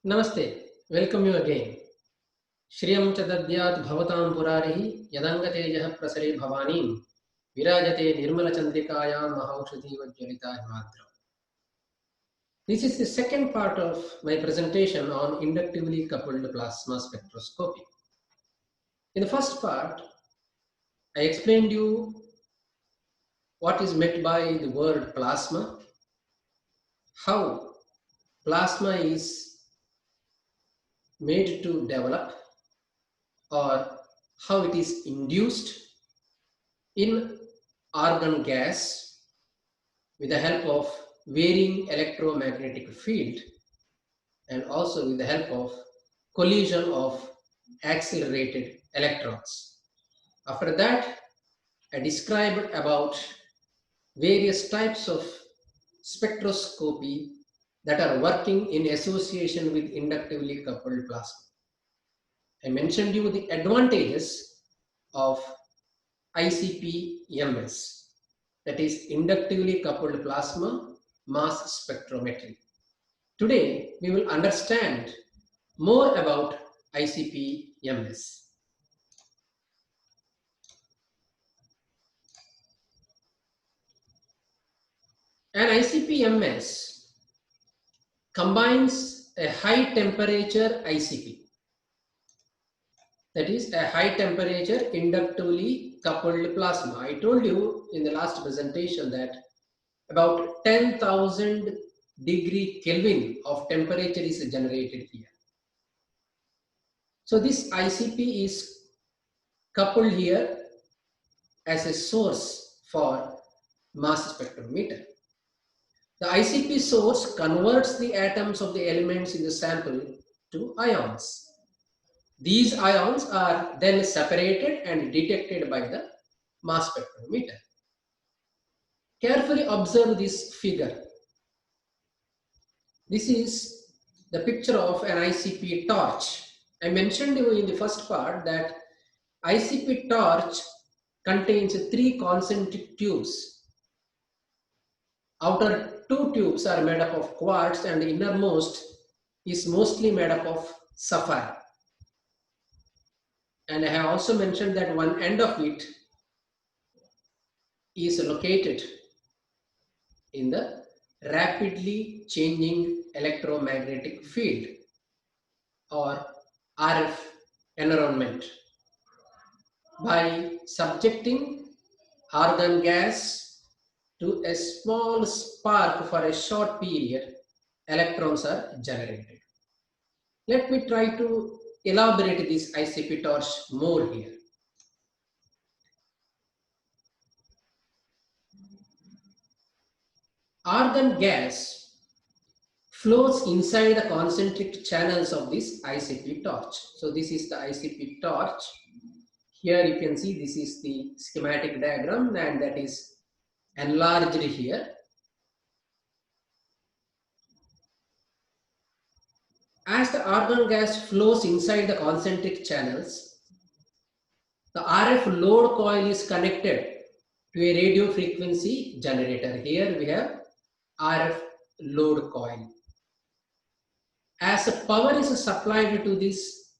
Namaste. Welcome you again. Shriyam Chadadyat Bhavatam Purarihi Yadangate Prasare Bhavanim Virajate Nirmala Chandrikayam Mahaushadhi Vajjalita Himadra. This is the second part of my presentation on inductively coupled plasma spectroscopy. In the first part, I explained you what is meant by the word plasma, how plasma is made to develop, or how it is induced in argon gas with the help of varying electromagnetic field and also with the help of collision of accelerated electrons. After that, I described about various types of spectroscopy that are working in association with inductively coupled plasma. I mentioned you the advantages of ICP-MS, that is inductively coupled plasma mass spectrometry. Today, we will understand more about ICP-MS. An ICP-MS combines a high temperature ICP, that is a high temperature inductively coupled plasma. I told you in the last presentation that about 10,000 degree Kelvin of temperature is generated here. So this ICP is coupled here as a source for mass spectrometer. The ICP source converts the atoms of the elements in the sample to ions. These ions are then separated and detected by the mass spectrometer. Carefully observe this figure. This is the picture of an ICP torch. I mentioned you in the first part that ICP torch contains 3 concentric tubes. Outer 2 tubes are made up of quartz and the innermost is mostly made up of sapphire. And I have also mentioned that one end of it is located in the rapidly changing electromagnetic field or RF environment. By subjecting argon gas to a small spark for a short period, electrons are generated. Let me try to elaborate this ICP torch more here. Argon gas flows inside the concentric channels of this ICP torch. So this is the ICP torch. Here you can see this is the schematic diagram and that is enlarged here. As the argon gas flows inside the concentric channels, the RF load coil is connected to a radio frequency generator. Here we have RF load coil. As the power is supplied to this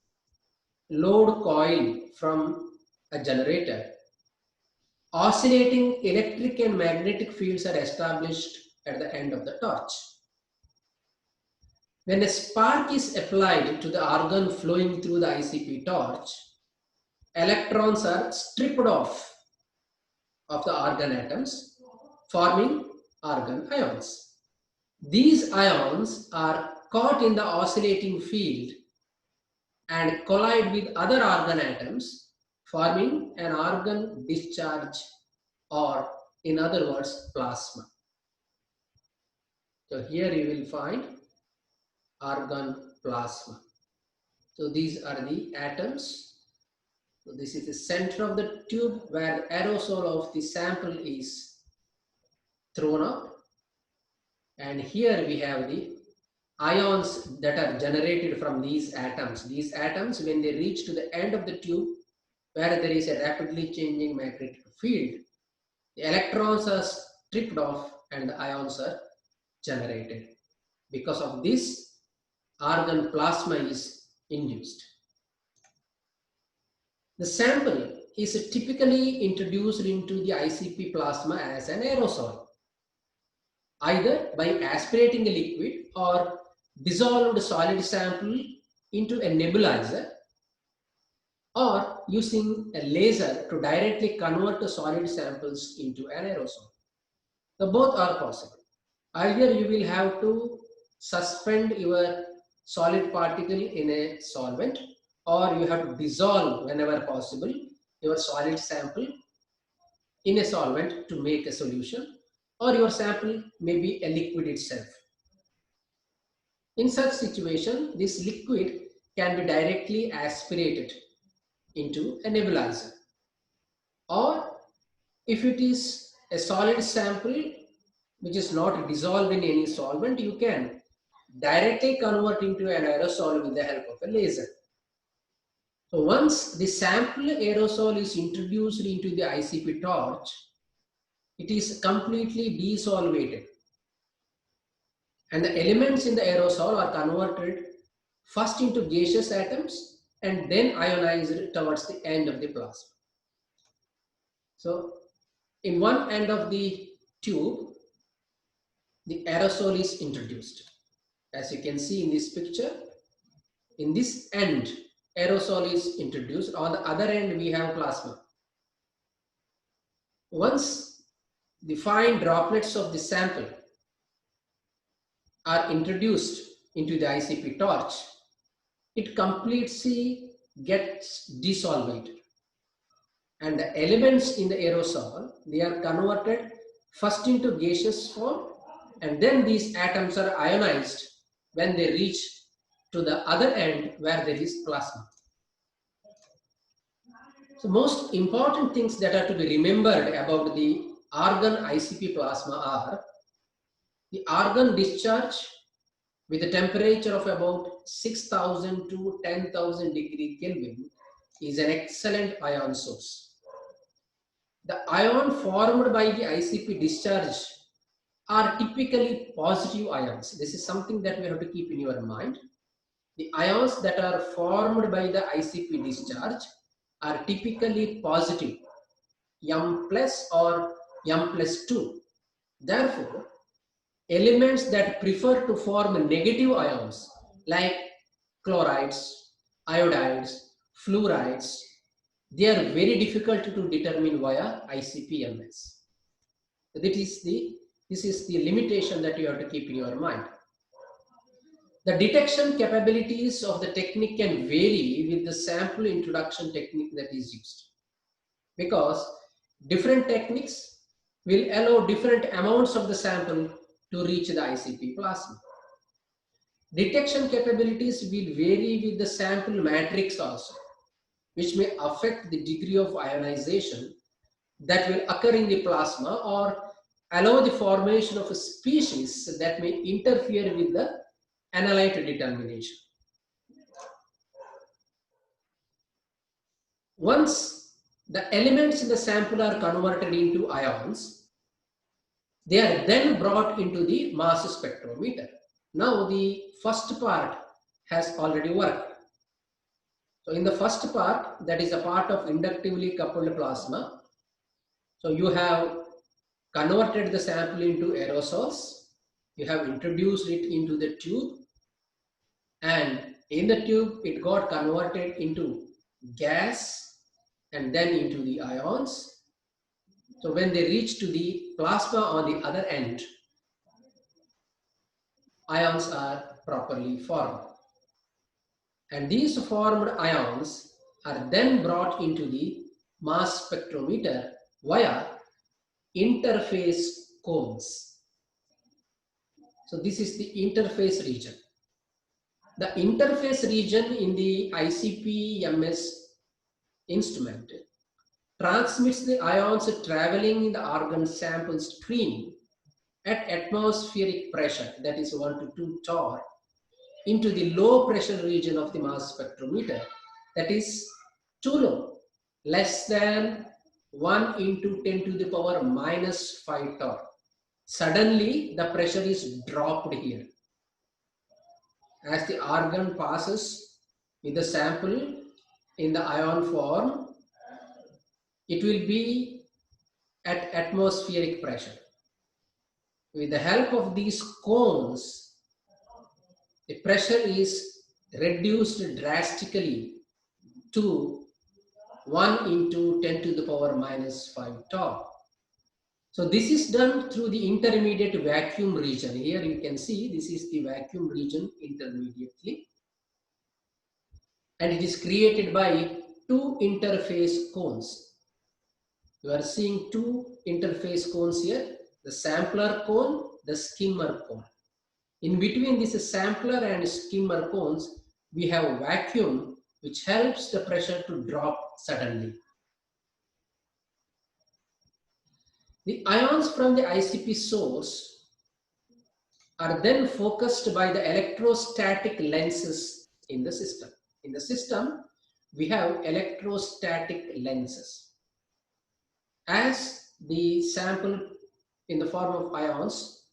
load coil from a generator, oscillating electric and magnetic fields are established at the end of the torch. When a spark is applied to the argon flowing through the ICP torch, electrons are stripped off of the argon atoms, forming argon ions. These ions are caught in the oscillating field and collide with other argon atoms, forming an argon discharge, or in other words, plasma. So here you will find argon plasma. So these are the atoms. So this is the center of the tube where aerosol of the sample is thrown up. And here we have the ions that are generated from these atoms. These atoms, when they reach to the end of the tube where there is a rapidly changing magnetic field, the electrons are stripped off and the ions are generated. Because of this, argon plasma is induced. The sample is typically introduced into the ICP plasma as an aerosol, either by aspirating a liquid or dissolved solid sample into a nebulizer, or using a laser to directly convert the solid samples into an aerosol. So both are possible. Either you will have to suspend your solid particle in a solvent, or you have to dissolve whenever possible your solid sample in a solvent to make a solution, or your sample may be a liquid itself. In such situation, this liquid can be directly aspirated into a nebulizer, or if it is a solid sample which is not dissolved in any solvent, you can directly convert into an aerosol with the help of a laser. So once the sample aerosol is introduced into the ICP torch, it is completely desolvated, and the elements in the aerosol are converted first into gaseous atoms and then ionized towards the end of the plasma. So in one end of the tube, the aerosol is introduced. As you can see in this picture, in this end, aerosol is introduced. On the other end, we have plasma. Once the fine droplets of the sample are introduced into the ICP torch, it completely gets dissolved. And the elements in the aerosol, they are converted first into gaseous form, and then these atoms are ionized when they reach to the other end where there is plasma. So most important things that are to be remembered about the argon ICP plasma are the argon discharge with a temperature of about 6,000 to 10,000 degree Kelvin is an excellent ion source. The ion formed by the ICP discharge are typically positive ions. This is something that we have to keep in your mind. The ions that are formed by the ICP discharge are typically positive, M plus or M plus 2. Therefore, elements that prefer to form negative ions like chlorides, iodides, fluorides, they are very difficult to determine via ICP-MS. This is the limitation that you have to keep in your mind. The detection capabilities of the technique can vary with the sample introduction technique that is used, because different techniques will allow different amounts of the sample to reach the ICP plasma. Detection capabilities will vary with the sample matrix also, which may affect the degree of ionization that will occur in the plasma or allow the formation of a species that may interfere with the analyte determination. Once the elements in the sample are converted into ions, they are then brought into the mass spectrometer. Now the first part has already worked. So in the first part, that is a part of inductively coupled plasma. So you have converted the sample into aerosols, you have introduced it into the tube, and in the tube it got converted into gas and then into the ions. So when they reach to the plasma on the other end, ions are properly formed. And these formed ions are then brought into the mass spectrometer via interface cones. So this is the interface region. The interface region in the ICP-MS instrument transmits the ions traveling in the argon sample stream at atmospheric pressure, that is 1 to 2 torr, into the low pressure region of the mass spectrometer, that is too low, less than 1 into 10 to the power minus 5 torr. Suddenly the pressure is dropped here. as the argon passes with the sample in the ion form, it will be at atmospheric pressure. With the help of these cones, the pressure is reduced drastically to 1 into 10 to the power minus 5 torr. So this is done through the intermediate vacuum region. Here you can see this is the vacuum region intermediately. And it is created by two interface cones. You are seeing two interface cones here, the sampler cone, the skimmer cone. In between this sampler and skimmer cones, we have vacuum which helps the pressure to drop suddenly. The ions from the ICP source are then focused by the electrostatic lenses in the system. In the system, we have electrostatic lenses. As the sample in the form of ions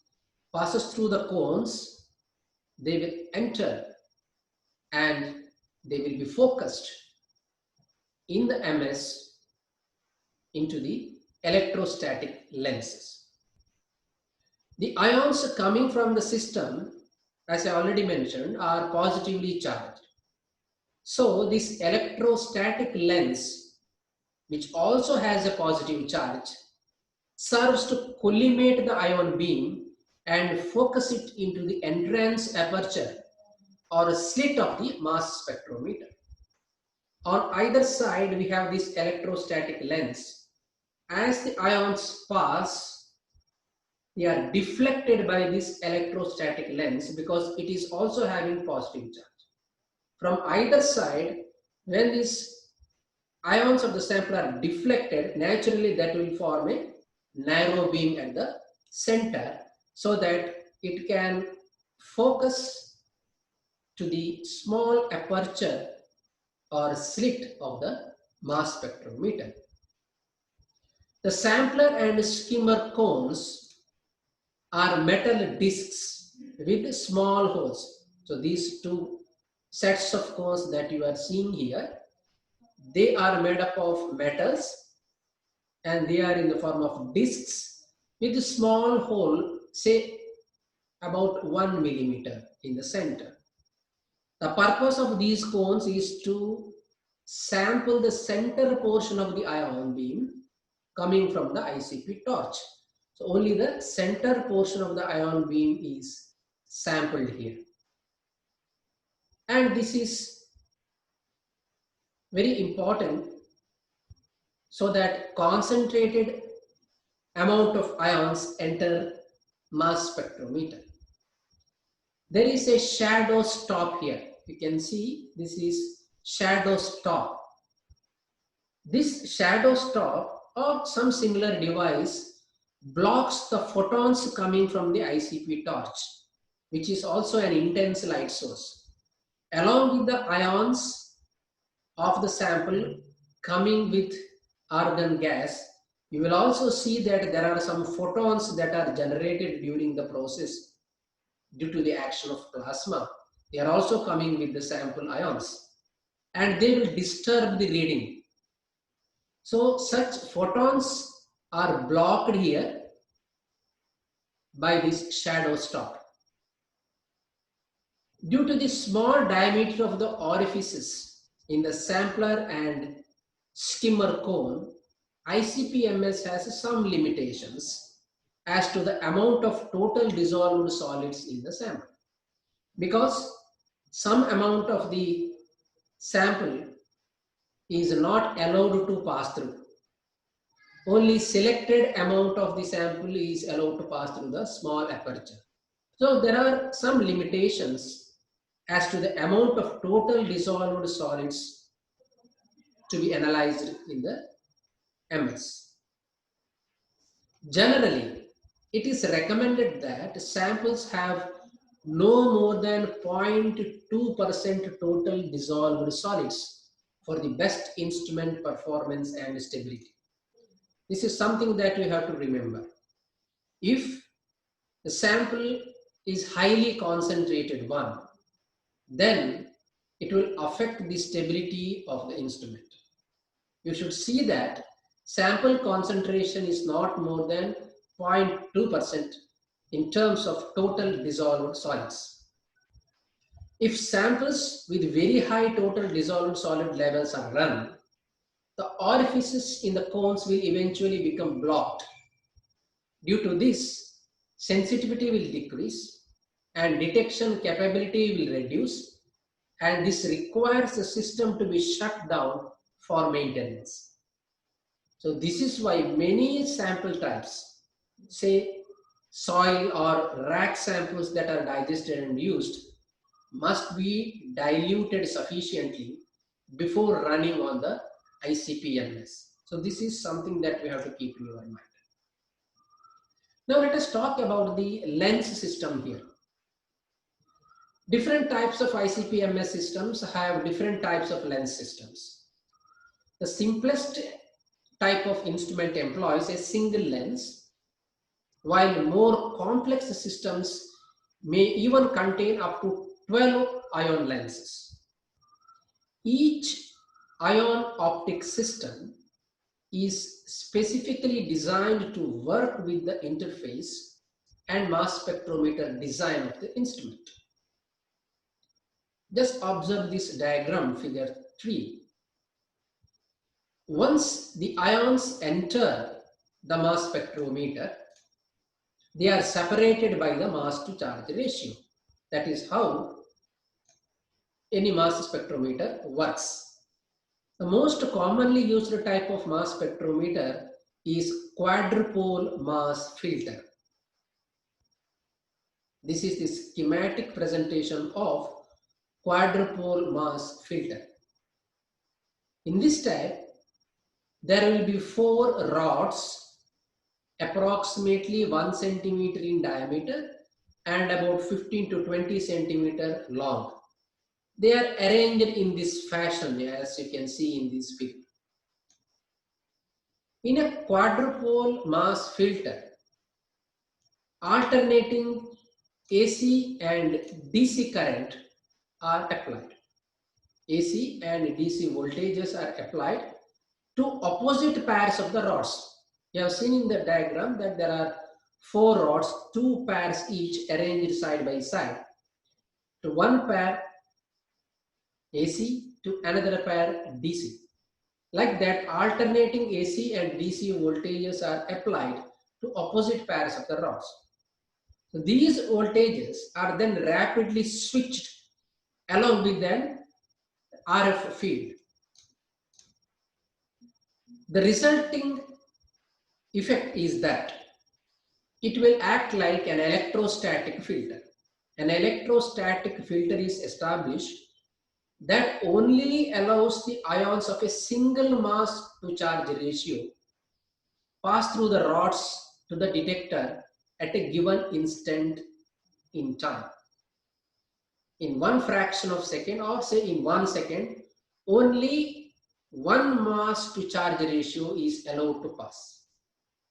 passes through the cones, they will enter and they will be focused in the MS into the electrostatic lenses. The ions coming from the system, as I already mentioned, are positively charged. So this electrostatic lens, which also has a positive charge, serves to collimate the ion beam and focus it into the entrance aperture or a slit of the mass spectrometer. On either side, we have this electrostatic lens. As the ions pass, they are deflected by this electrostatic lens because it is also having positive charge. From either side, when these ions of the sample are deflected, naturally that will form a narrow beam at the center so that it can focus to the small aperture or slit of the mass spectrometer. The sampler and skimmer cones are metal discs with small holes. So these two sets of cones that you are seeing here, they are made up of metals and they are in the form of discs with a small hole, say about 1 millimeter in the center. The purpose of these cones is to sample the center portion of the ion beam coming from the ICP torch. So only the center portion of the ion beam is sampled here. And this is very important so that concentrated amount of ions enter mass spectrometer. There is a shadow stop here. You can see this is shadow stop. This shadow stop or some similar device blocks the photons coming from the ICP torch, which is also an intense light source. Along with the ions of the sample coming with argon gas, you will also see that there are some photons that are generated during the process due to the action of plasma. They are also coming with the sample ions and they will disturb the reading. So such photons are blocked here by this shadow stop. Due to the small diameter of the orifices in the sampler and skimmer cone, ICP-MS has some limitations as to the amount of total dissolved solids in the sample. Because some amount of the sample is not allowed to pass through. Only selected amount of the sample is allowed to pass through the small aperture. So there are some limitations as to the amount of total dissolved solids to be analyzed in the MS. Generally, it is recommended that samples have no more than 0.2% total dissolved solids for the best instrument performance and stability. This is something that you have to remember. If the sample is highly concentrated one, then it will affect the stability of the instrument. You should see that sample concentration is not more than 0.2% in terms of total dissolved solids. If samples with very high total dissolved solid levels are run, the orifices in the cones will eventually become blocked. Due to this, sensitivity will decrease and detection capability will reduce, and this requires the system to be shut down for maintenance. So this is why many sample types, say soil or rack samples that are digested and used, must be diluted sufficiently before running on the ICP-MS. So this is something that we have to keep in your mind. Now let us talk about the lens system here. Different types of ICP-MS systems have different types of lens systems. The simplest type of instrument employs a single lens, while more complex systems may even contain up to 12 ion lenses. Each ion optic system is specifically designed to work with the interface and mass spectrometer design of the instrument. Just observe this diagram, figure 3. Once the ions enter the mass spectrometer, they are separated by the mass to charge ratio. That is how any mass spectrometer works. The most commonly used type of mass spectrometer is quadrupole mass filter. This is the schematic presentation of quadrupole mass filter. In this type, there will be 4 rods approximately 1 centimeter in diameter and about 15 to 20 centimeter long. They are arranged in this fashion, as you can see in this figure. In a quadrupole mass filter, alternating AC and DC current are applied. AC and DC voltages are applied to opposite pairs of the rods. You have seen in the diagram that there are 4 rods, 2 pairs each arranged side by side. To one pair AC, to another pair DC. Like that, alternating AC and DC voltages are applied to opposite pairs of the rods. So these voltages are then rapidly switched along with an RF field. The resulting effect is that it will act like an electrostatic filter. An electrostatic filter is established that only allows the ions of a single mass to charge ratio pass through the rods to the detector at a given instant in time. In one fraction of a second, or say in 1 second, only one mass to charge ratio is allowed to pass.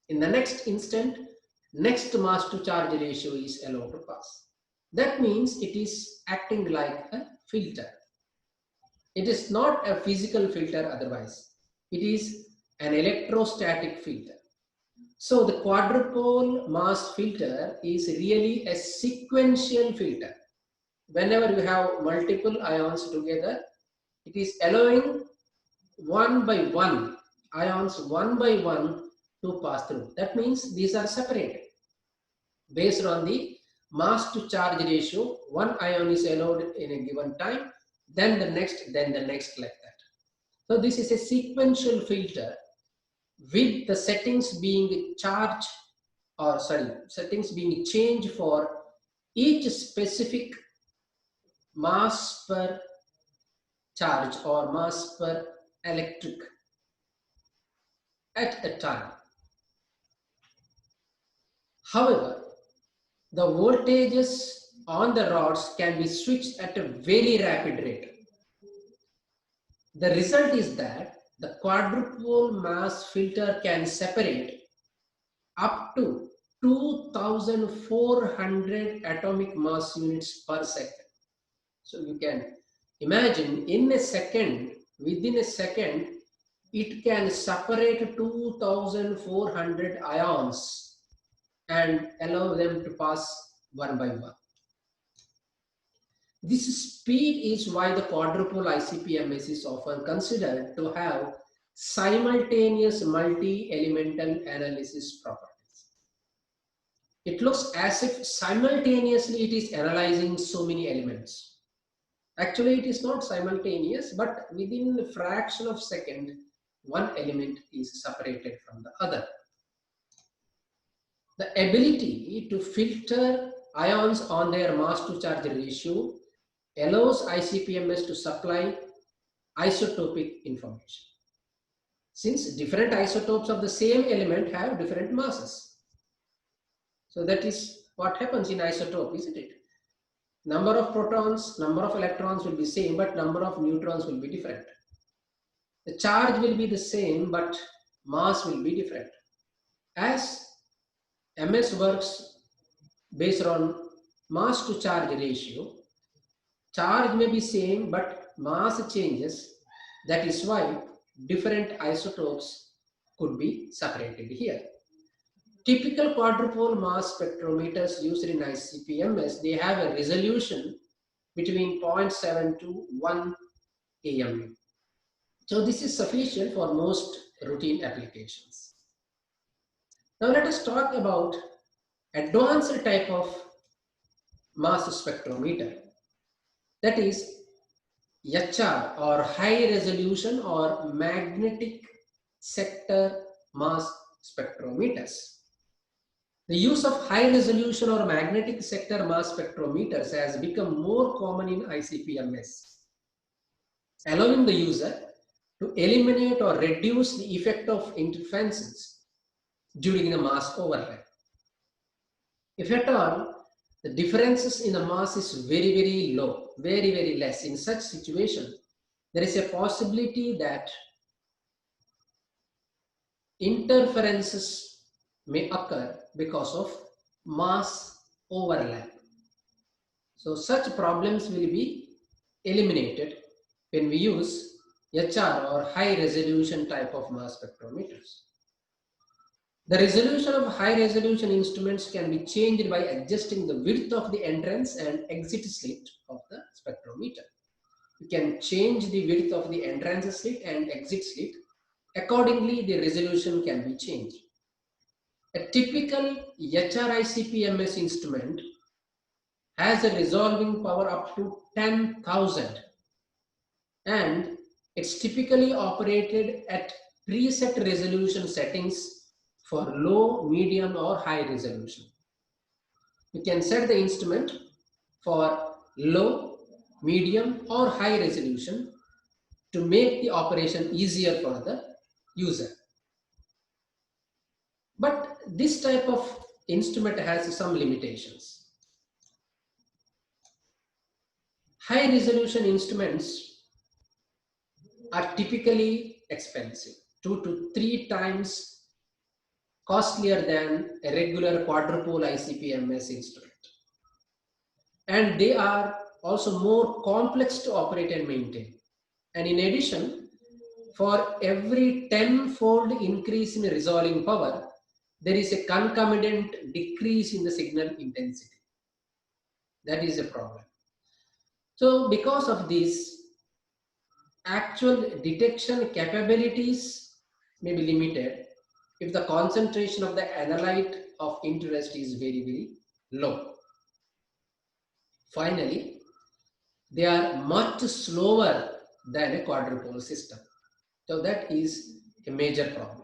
In the next instant, next mass to charge ratio is allowed to pass. That means it is acting like a filter. It is not a physical filter otherwise. It is an electrostatic filter. So the quadrupole mass filter is really a sequential filter. Whenever you have multiple ions together, it is allowing one by one ions to pass through. That means these are separated. Based on the mass to charge ratio, one ion is allowed in a given time, then the next, like that. So this is a sequential filter with the settings being charged, or settings being changed for each specific mass per charge or mass per electric at a time. However, the voltages on the rods can be switched at a very rapid rate. The result is that the quadrupole mass filter can separate up to 2,400 atomic mass units per second. So you can imagine in a second, within a second, it can separate 2400 ions and allow them to pass one by one. This speed is why the quadrupole ICP-MS is often considered to have simultaneous multi-elemental analysis properties. It looks as if simultaneously it is analyzing so many elements. Actually, it is not simultaneous, but within a fraction of a second, one element is separated from the other. The ability to filter ions on their mass to charge ratio allows ICP-MS to supply isotopic information, since different isotopes of the same element have different masses. So that is what happens in isotope, isn't it? Number of protons, number of electrons will be same, but number of neutrons will be different. The charge will be the same, but mass will be different. As MS works based on mass to charge ratio, charge may be same, but mass changes. That is why different isotopes could be separated here. Typical quadrupole mass spectrometers used in ICP-MS, they have a resolution between 0.7 to 1 AMU. So this is sufficient for most routine applications. Now let us talk about advanced type of mass spectrometer, that is HR, or high resolution or magnetic sector mass spectrometers. The use of high resolution or magnetic sector mass spectrometers has become more common in ICP-MS, allowing the user to eliminate or reduce the effect of interferences during the mass overlap. If at all, the differences in the mass is very, very low, very, very less. In such situation, there is a possibility that interferences may occur because of mass overlap. So such problems will be eliminated when we use HR, or high resolution type of mass spectrometers. The resolution of high resolution instruments can be changed by adjusting the width of the entrance and exit slit of the spectrometer. You can change the width of the entrance slit and exit slit. Accordingly, the resolution can be changed. A typical HRICP-MS instrument has a resolving power up to 10,000, and it's typically operated at preset resolution settings for low, medium, or high resolution. You can set the instrument for low, medium, or high resolution to make the operation easier for the user. But this type of instrument has some limitations. High resolution instruments are typically expensive, 2 to 3 times costlier than a regular quadrupole ICP-MS instrument. And they are also more complex to operate and maintain. And in addition, for every 10-fold increase in resolving power, there is a concomitant decrease in the signal intensity. That is a problem. So because of this, actual detection capabilities may be limited if the concentration of the analyte of interest is very, very low. Finally, they are much slower than a quadrupole system. So that is a major problem.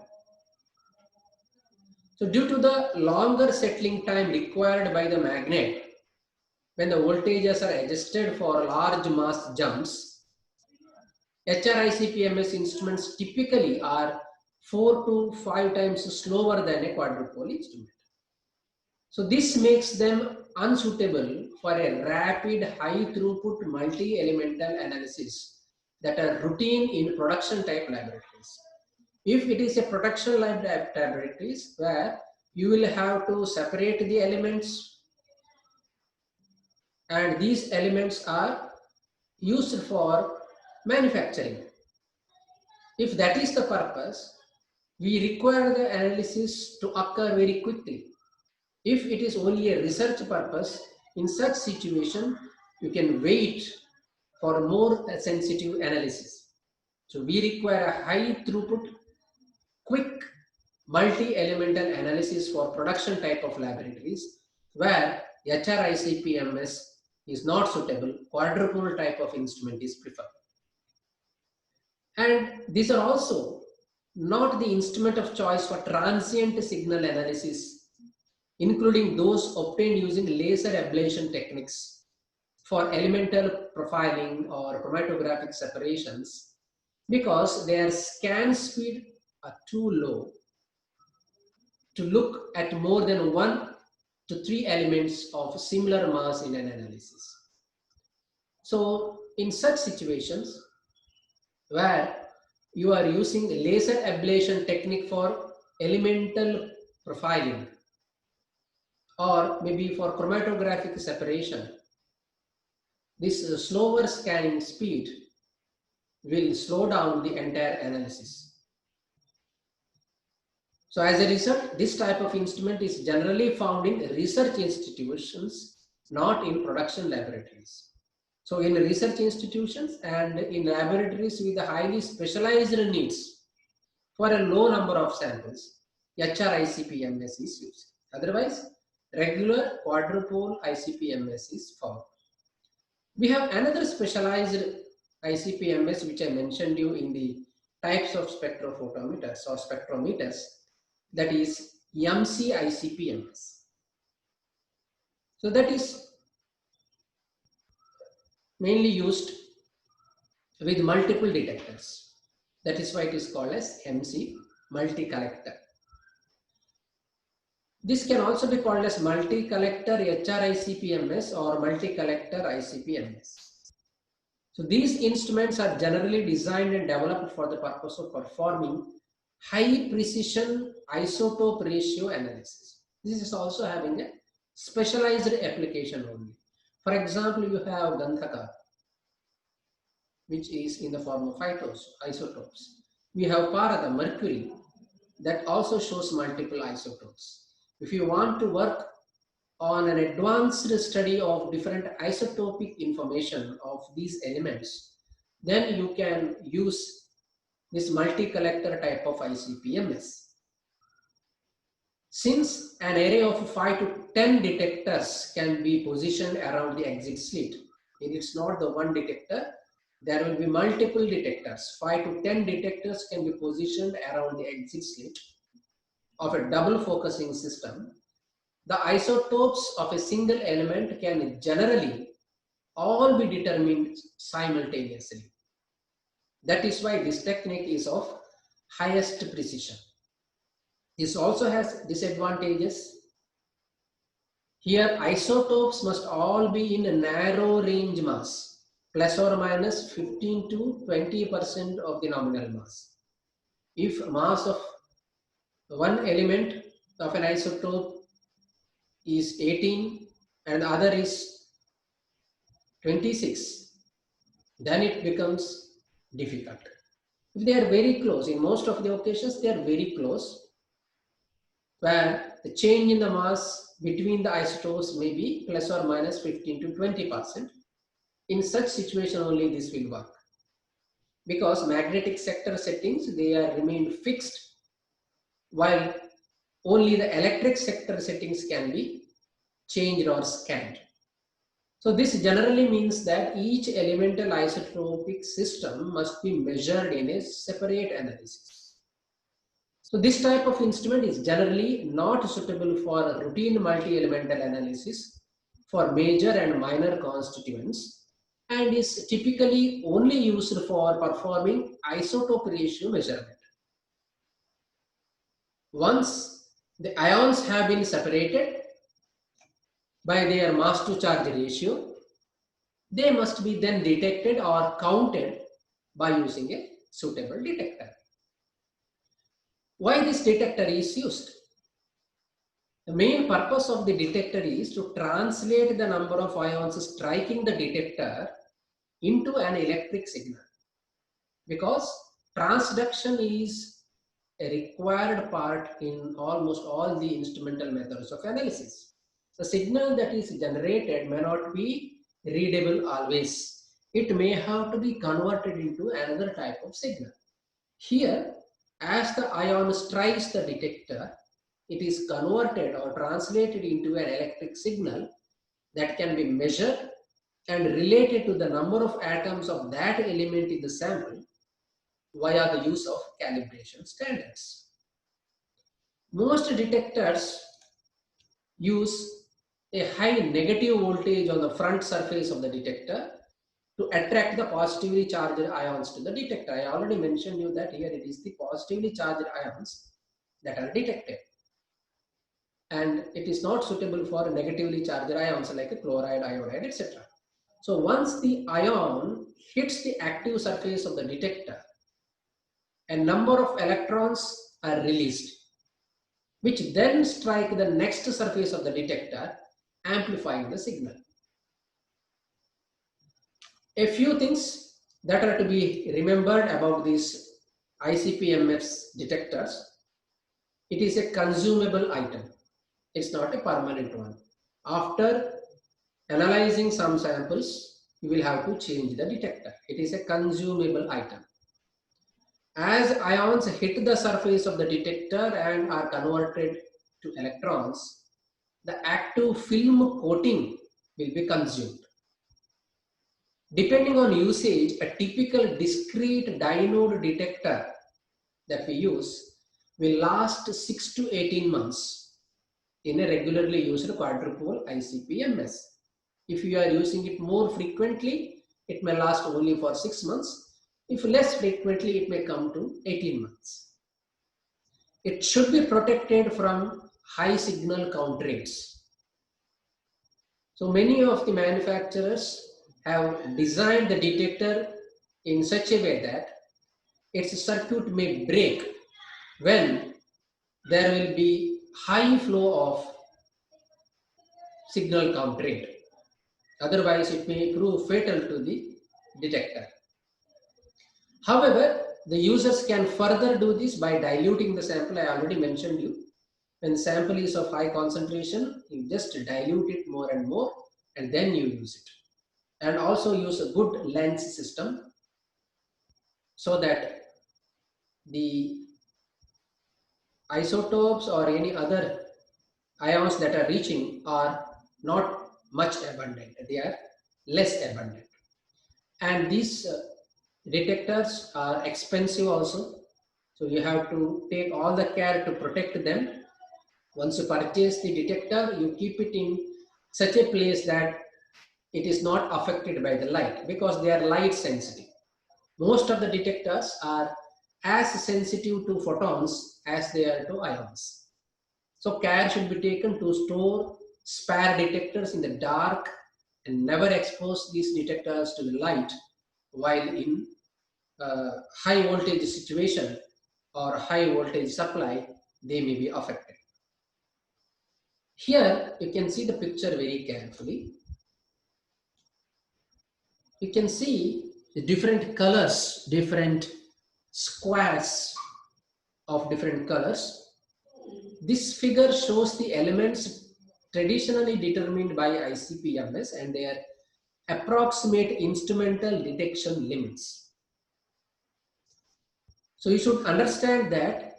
So due to the longer settling time required by the magnet, when the voltages are adjusted for large mass jumps, HRICP-MS instruments typically are 4 to 5 times slower than a quadrupole instrument. So this makes them unsuitable for a rapid, high throughput multi-elemental analysis that are routine in production type laboratories. If it is a production lab laboratories where you will have to separate the elements, and these elements are used for manufacturing. If that is the purpose, we require the analysis to occur very quickly. If it is only a research purpose, in such situation, you can wait for more sensitive analysis. So we require a high throughput, quick multi-elemental analysis for production type of laboratories where HRICPMS is not suitable, quadrupole type of instrument is preferred. And these are also not the instrument of choice for transient signal analysis, including those obtained using laser ablation techniques for elemental profiling or chromatographic separations, because their scan speed are too low to look at more than 1 to 3 elements of similar mass in an analysis. So in such situations where you are using laser ablation technique for elemental profiling or maybe for chromatographic separation, this slower scanning speed will slow down the entire analysis. So as a result, this type of instrument is generally found in research institutions, not in production laboratories. So in research institutions and in laboratories with highly specialized needs for a low number of samples, HRICPMS is used. Otherwise, regular quadrupole ICP-MS is found. We have another specialized ICP-MS which I mentioned you in the types of spectrophotometers or spectrometers, that is MC-ICP-MS. So that is mainly used with multiple detectors. That is why it is called as MC, multi-collector. This can also be called as multi-collector HRICP-MS or multi-collector ICP-MS. So these instruments are generally designed and developed for the purpose of performing high precision isotope ratio analysis. This is also having a specialized application only. For example, you have Gandhaka, which is in the form of isotopes. We have Parada, mercury, that also shows multiple isotopes. If you want to work on an advanced study of different isotopic information of these elements, then you can use this multi-collector type of ICP-MS. Since an array of 5 to 10 detectors can be positioned around the exit slit, and it's not the one detector, there will be multiple detectors. 5 to 10 detectors can be positioned around the exit slit of a double focusing system. The isotopes of a single element can generally all be determined simultaneously. That is why this technique is of highest precision. This also has disadvantages. Here, isotopes must all be in a narrow range mass, plus or minus 15 to 20% of the nominal mass. If mass of one element of an isotope is 18 and the other is 26, then it becomes difficult. If they are very close, in most of the occasions they are very close, where the change in the mass between the isotopes may be plus or minus 15 to 20%. In such situation only this will work, because magnetic sector settings, they are remained fixed, while only the electric sector settings can be changed or scanned. So this generally means that each elemental isotopic system must be measured in a separate analysis. So this type of instrument is generally not suitable for routine multi-elemental analysis for major and minor constituents, and is typically only used for performing isotope ratio measurement. Once the ions have been separated by their mass to charge ratio, they must be then detected or counted by using a suitable detector. Why this detector is used? The main purpose of the detector is to translate the number of ions striking the detector into an electric signal, because transduction is a required part in almost all the instrumental methods of analysis. The signal that is generated may not be readable always. It may have to be converted into another type of signal. Here, as the ion strikes the detector, it is converted or translated into an electric signal that can be measured and related to the number of atoms of that element in the sample via the use of calibration standards. Most detectors use a high negative voltage on the front surface of the detector to attract the positively charged ions to the detector. I already mentioned you that here it is the positively charged ions that are detected, and it is not suitable for negatively charged ions like a chloride, iodide, etc. So once the ion hits the active surface of the detector, a number of electrons are released, which then strike the next surface of the detector, amplifying the signal. A few things that are to be remembered about these ICP-MS detectors. It is a consumable item. It's not a permanent one. After analyzing some samples, you will have to change the detector. It is a consumable item. As ions hit the surface of the detector and are converted to electrons, the active film coating will be consumed. Depending on usage, a typical discrete dynode detector that we use will last 6 to 18 months in a regularly used quadrupole ICP-MS. If you are using it more frequently, it may last only for 6 months. If less frequently, it may come to 18 months. It should be protected from high signal count rates. So many of the manufacturers have designed the detector in such a way that its circuit may break when there will be high flow of signal count rate. Otherwise, it may prove fatal to the detector. However, the users can further do this by diluting the sample. I already mentioned you. When the sample is of high concentration, you just dilute it more and more, and then you use it. And also use a good lens system so that the isotopes or any other ions that are reaching are not much abundant. They are less abundant. And these detectors are expensive also. So you have to take all the care to protect them. Once you purchase the detector, you keep it in such a place that it is not affected by the light, because they are light sensitive. Most of the detectors are as sensitive to photons as they are to ions. So care should be taken to store spare detectors in the dark and never expose these detectors to the light while in high voltage situation or high voltage supply. They may be affected. Here you can see the picture very carefully. You can see the different colors, different squares of different colors. This figure shows the elements traditionally determined by ICP-MS and their approximate instrumental detection limits. So you should understand that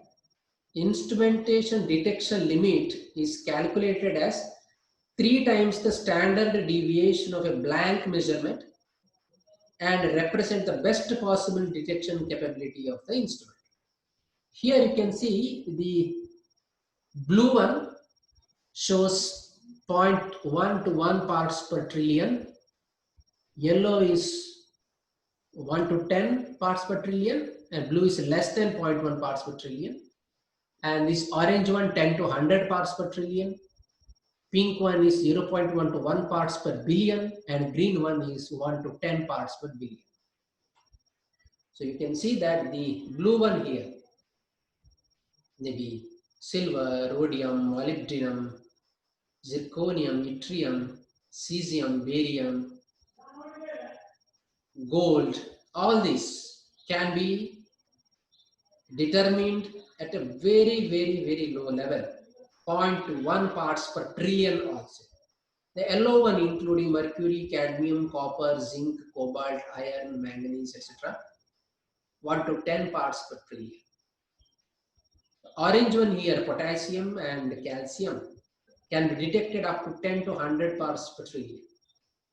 instrumentation detection limit is calculated as 3 times the standard deviation of a blank measurement and represent the best possible detection capability of the instrument. Here you can see the blue one shows 0.1 to 1 parts per trillion. Yellow is 1 to 10 parts per trillion, and blue is less than 0.1 parts per trillion. And this orange one 10 to 100 parts per trillion. Pink one is 0.1 to 1 parts per billion, and green one is 1 to 10 parts per billion. So you can see that the blue one here, maybe silver, rhodium, molybdenum, zirconium, yttrium, cesium, barium, gold, all this can be determined at a very, very, very low level, zero point 0.1 parts per trillion also. The yellow one including mercury, cadmium, copper, zinc, cobalt, iron, manganese, etc. 1 to 10 parts per trillion. Orange one here, potassium and calcium, can be detected up to 10 to 100 parts per trillion.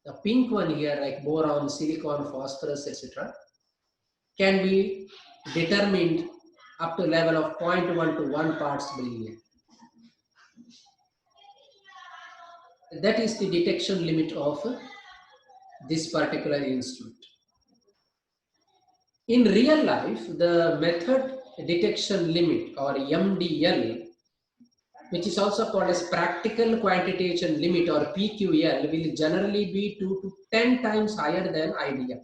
The pink one here, like boron, silicon, phosphorus, etc., can be determined up to level of 0.1 to 1 parts per billion. That is the detection limit of this particular instrument. In real life, the method detection limit, or MDL, which is also called as practical quantitation limit, or PQL, will generally be 2 to 10 times higher than IDL.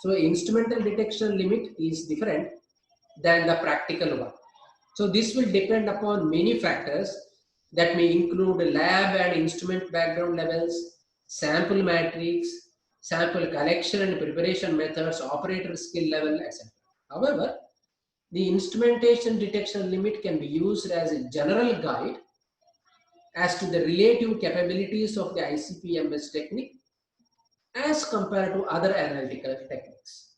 So instrumental detection limit is different than the practical one. So this will depend upon many factors that may include lab and instrument background levels, sample matrix, sample collection and preparation methods, operator skill level, etc. However, the instrumentation detection limit can be used as a general guide as to the relative capabilities of the ICP-MS technique as compared to other analytical techniques.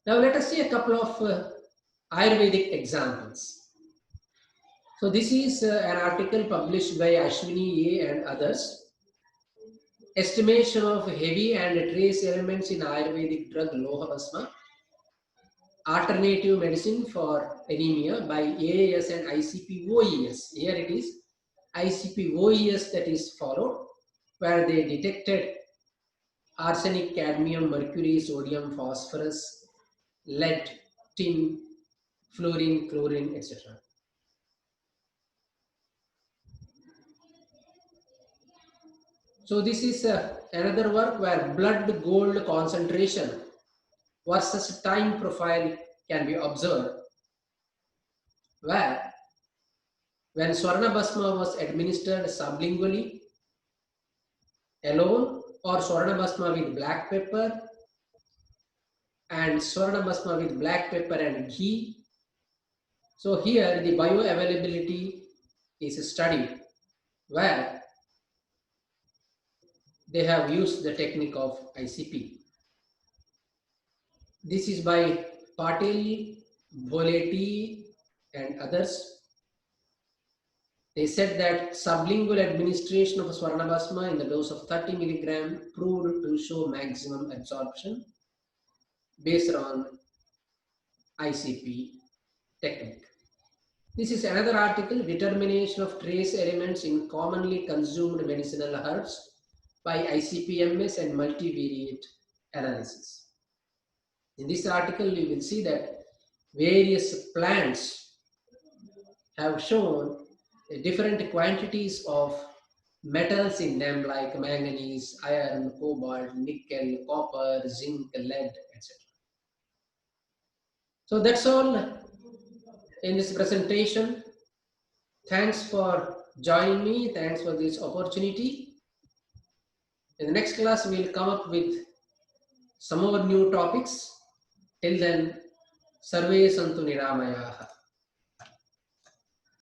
Now let us see a couple of Ayurvedic examples. So this is an article published by Ashwini A and others. Estimation of heavy and trace elements in Ayurvedic drug Loha Bhasma. Alternative medicine for anemia by AAS and ICP-OES. Here it is ICP-OES that is followed, where they detected arsenic, cadmium, mercury, sodium, phosphorus, lead, tin, fluorine, chlorine, etc. So this is another work where blood gold concentration versus time profile can be observed, where when Swarna Bhasma was administered sublingually alone, or Swarna Bhasma with black pepper and Swarna Bhasma with black pepper and ghee. So here the bioavailability is studied, where they have used the technique of ICP. This is by Patil, Bholeti and others. They said that sublingual administration of Swarna Bhasma in the dose of 30 milligram proved to show maximum absorption based on ICP technique. This is another article, determination of trace elements in commonly consumed medicinal herbs by ICP-MS and multivariate analysis. In this article, you will see that various plants have shown different quantities of metals in them, like manganese, iron, cobalt, nickel, copper, zinc, lead, etc. So that's all in this presentation. Thanks for joining me. Thanks for this opportunity. In the next class, we'll come up with some more new topics. Till then, Sarve Santu Niramayaha.